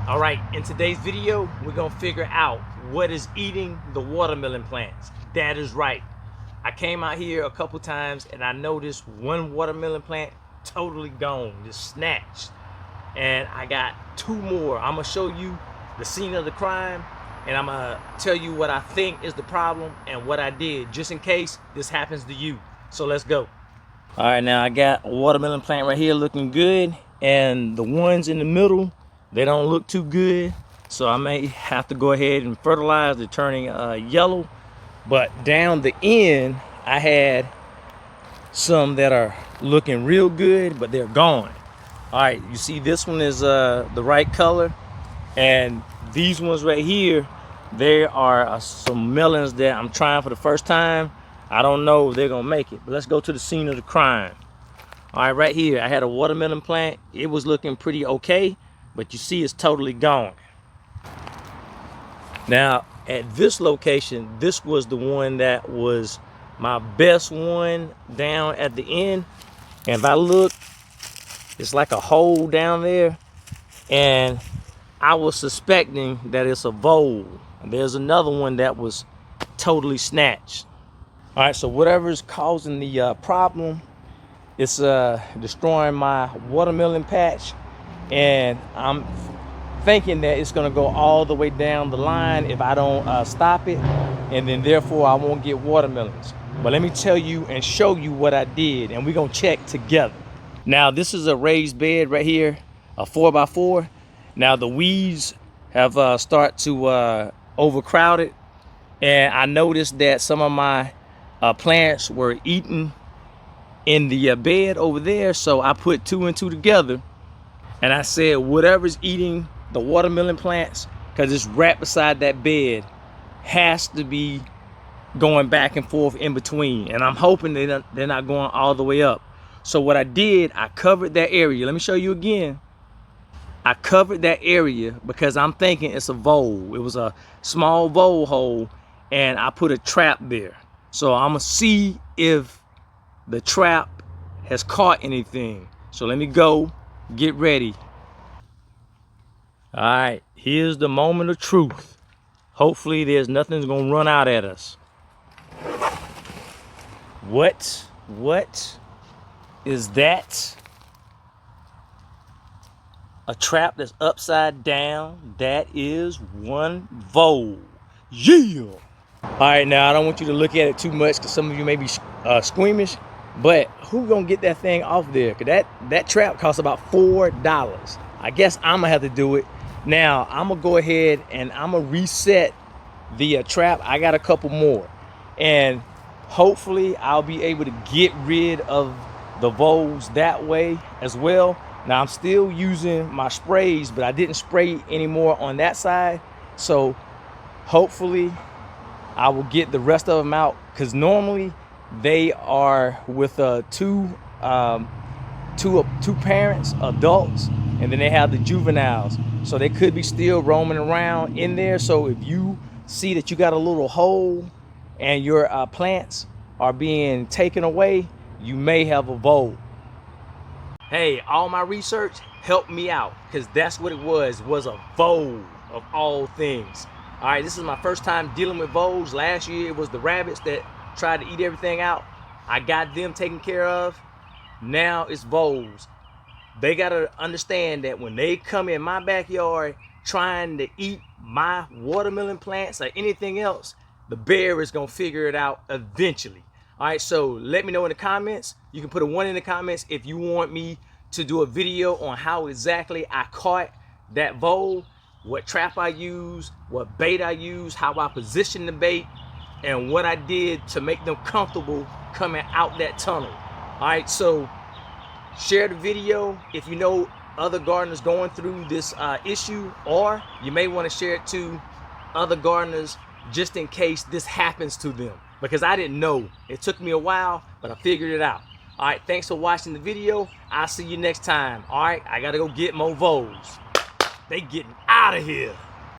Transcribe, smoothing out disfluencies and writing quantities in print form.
All right, in today's video, we're gonna figure out what is eating the watermelon plants. That is right. I came out here a couple times and I noticed one watermelon plant totally gone, just snatched. And I got two more. I'm gonna show you the scene of the crime and I'm gonna tell you what I think is the problem and what I did, just in case this happens to you. So let's go. All right, now I got a watermelon plant right here looking good, and the ones in the middle, they don't look too good. So I may have to go ahead and fertilize. They're turning yellow. But down the end, I had some that are looking real good, but they're gone. All right, you see this one is the right color, and these ones right here, there are some melons that I'm trying for the first time. I don't know if they're gonna make it, but let's go to the scene of the crime. All right, right here, I had a watermelon plant. It was looking pretty okay, but you see it's totally gone. Now, at this location, this was the one that was my best one down at the end. And if I look, it's like a hole down there. And I was suspecting that it's a vole. And there's another one that was totally snatched. All right, so whatever is causing the problem, it's destroying my watermelon patch. And I'm thinking that it's gonna go all the way down the line if I don't stop it, and then therefore I won't get watermelons. But let me tell you and show you what I did, and we're gonna check together. Now this is a raised bed right here, a 4x4. Now the weeds have started to overcrowd it, and I noticed that some of my plants were eaten in the bed over there. So I put two and two together, and I said whatever's eating the watermelon plants, because it's right beside that bed, has to be going back and forth in between. And I'm hoping they're not going all the way up. So what I did, I covered that area. Let me show you again. I covered that area because I'm thinking it's a vole. It was a small vole hole, and I put a trap there. So I'm gonna see if the trap has caught anything. So let me go get ready. All right, here's the moment of truth. Hopefully there's nothing's gonna run out at us. What is that? A trap that's upside down. That is one vole. Yeah. All right, now I don't want you to look at it too much because some of you may be squeamish, but who gonna get that thing off there? Cause that trap costs about $4. I guess I'm gonna have to do it. Now I'm gonna go ahead and I'm gonna reset the trap. I got a couple more, and hopefully I'll be able to get rid of the voles that way as well. Now I'm still using my sprays, but I didn't spray anymore on that side. So hopefully I will get the rest of them out, because normally they are with two parents, adults, and then they have the juveniles. So they could be still roaming around in there. So if you see that you got a little hole and your plants are being taken away, you may have a vole. Hey, all my research helped me out, because that's what it was a vole of all things. All right, this is my first time dealing with voles. Last year it was the rabbits that tried to eat everything out. I got them taken care of. Now it's voles. They gotta understand that when they come in my backyard trying to eat my watermelon plants or anything else, the bear is gonna figure it out eventually. All right, so let me know in the comments. You can put a 1 in the comments if you want me to do a video on how exactly I caught that vole, what trap I use, what bait I use, how I position the bait, and what I did to make them comfortable coming out that tunnel. All right, so share the video if you know other gardeners going through this issue, or you may want to share it to other gardeners just in case this happens to them, because I didn't know. It took me a while, but I figured it out. All right, thanks for watching the video. I'll see you next time. All right, I gotta go get more voles. They getting out of here.